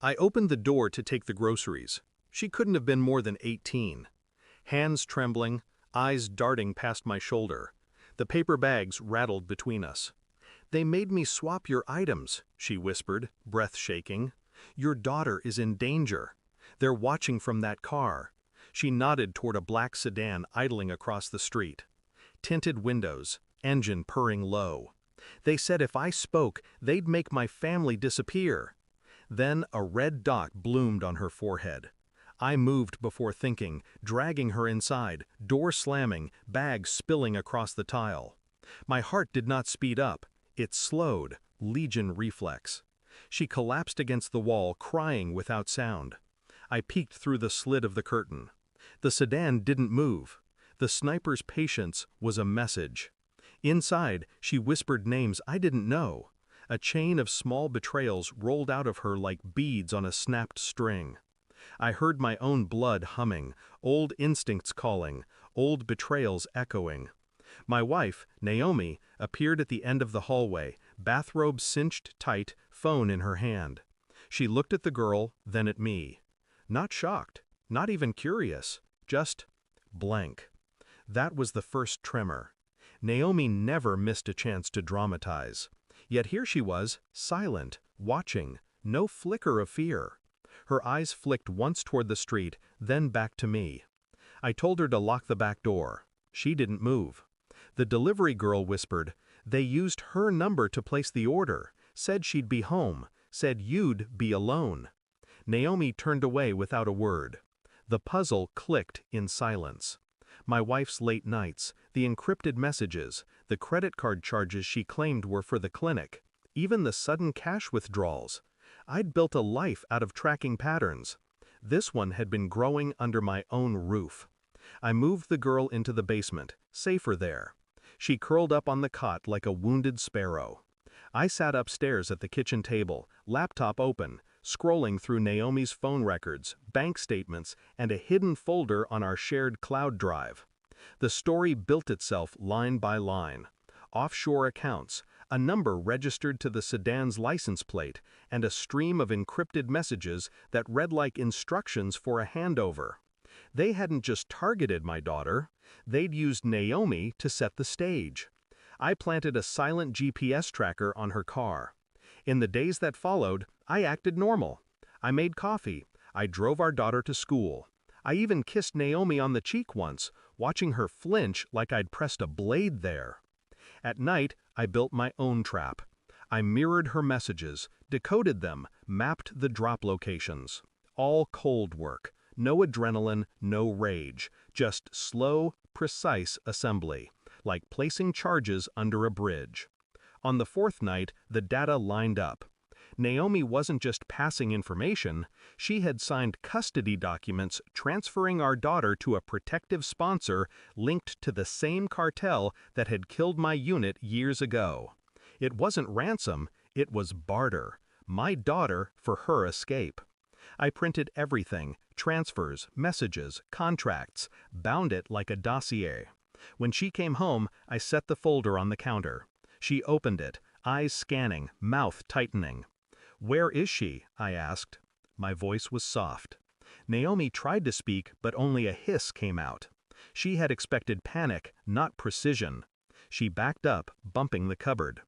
I opened the door to take the groceries. She couldn't have been more than 18. Hands trembling, eyes darting past my shoulder. The paper bags rattled between us. "They made me swap your items," she whispered, breath shaking. "Your daughter is in danger. They're watching from that car." She nodded toward a black sedan idling across the street. Tinted windows, engine purring low. "They said if I spoke, they'd make my family disappear." Then a red dot bloomed on her forehead. I moved before thinking, dragging her inside, door slamming, bags spilling across the tile. My heart did not speed up. It slowed, Legion reflex. She collapsed against the wall, crying without sound. I peeked through the slit of the curtain. The sedan didn't move. The sniper's patience was a message. Inside, she whispered names I didn't know. A chain of small betrayals rolled out of her like beads on a snapped string. I heard my own blood humming, old instincts calling, old betrayals echoing. My wife, Naomi, appeared at the end of the hallway, bathrobe cinched tight, phone in her hand. She looked at the girl, then at me. Not shocked, not even curious, just blank. That was the first tremor. Naomi never missed a chance to dramatize. Yet here she was, silent, watching, no flicker of fear. Her eyes flicked once toward the street, then back to me. I told her to lock the back door. She didn't move. The delivery girl whispered, "They used her number to place the order, said she'd be home, said you'd be alone." Naomi turned away without a word. The puzzle clicked in silence. My wife's late nights, the encrypted messages, the credit card charges she claimed were for the clinic, even the sudden cash withdrawals. I'd built a life out of tracking patterns. This one had been growing under my own roof. I moved the girl into the basement, safer there. She curled up on the cot like a wounded sparrow. I sat upstairs at the kitchen table, laptop open, scrolling through Naomi's phone records, bank statements, and a hidden folder on our shared cloud drive. The story built itself line by line. Offshore accounts, a number registered to the sedan's license plate, and a stream of encrypted messages that read like instructions for a handover. They hadn't just targeted my daughter, they'd used Naomi to set the stage. I planted a silent GPS tracker on her car. In the days that followed, I acted normal. I made coffee. I drove our daughter to school. I even kissed Naomi on the cheek once, watching her flinch like I'd pressed a blade there. At night, I built my own trap. I mirrored her messages, decoded them, mapped the drop locations. All cold work. No adrenaline, no rage. Just slow, precise assembly, like placing charges under a bridge. On the fourth night, the data lined up. Naomi wasn't just passing information, she had signed custody documents transferring our daughter to a protective sponsor linked to the same cartel that had killed my unit years ago. It wasn't ransom, it was barter. My daughter for her escape. I printed everything, transfers, messages, contracts, bound it like a dossier. When she came home, I set the folder on the counter. She opened it, eyes scanning, mouth tightening. "Where is she?" I asked. My voice was soft. Naomi tried to speak, but only a hiss came out. She had expected panic, not precision. She backed up, bumping the cupboard.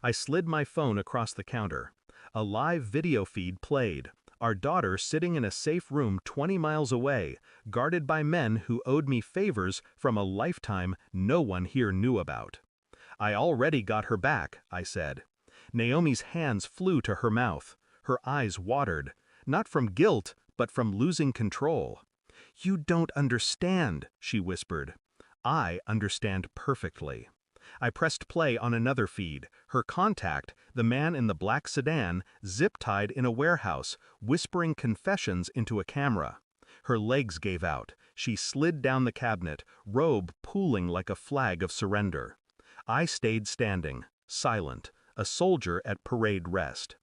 I slid my phone across the counter. A live video feed played. Our daughter sitting in a safe room 20 miles away, guarded by men who owed me favors from a lifetime no one here knew about. "I already got her back," I said. Naomi's hands flew to her mouth. Her eyes watered, not from guilt, but from losing control. "You don't understand," she whispered. "I understand perfectly." I pressed play on another feed. Her contact, the man in the black sedan, zip-tied in a warehouse, whispering confessions into a camera. Her legs gave out. She slid down the cabinet, robe pooling like a flag of surrender. I stayed standing, silent, a soldier at parade rest.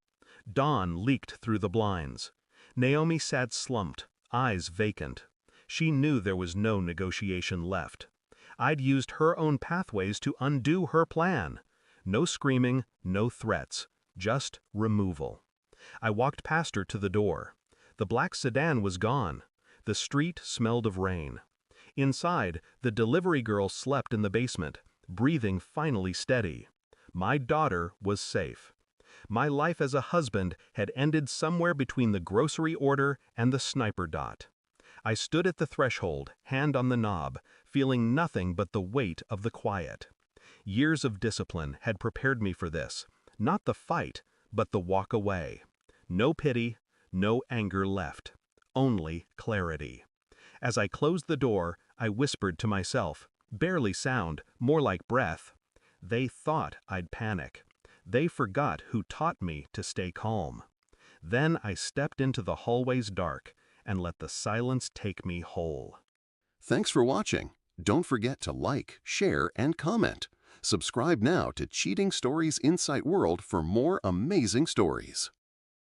Dawn leaked through the blinds. Naomi sat slumped, eyes vacant. She knew there was no negotiation left. I'd used her own pathways to undo her plan. No screaming, no threats, just removal. I walked past her to the door. The black sedan was gone. The street smelled of rain. Inside, the delivery girl slept in the basement, breathing finally steady. My daughter was safe. My life as a husband had ended somewhere between the grocery order and the sniper dot. I stood at the threshold, hand on the knob, feeling nothing but the weight of the quiet. Years of discipline had prepared me for this, not the fight, but the walk away. No pity, no anger left, only clarity. As I closed the door, I whispered to myself, barely sound, more like breath. They thought I'd panic. They forgot who taught me to stay calm. Then I stepped into the hallway's dark and let the silence take me whole. Thanks for watching. Don't forget to like, share, and comment. Subscribe now to Cheating Stories Insight World for more amazing stories.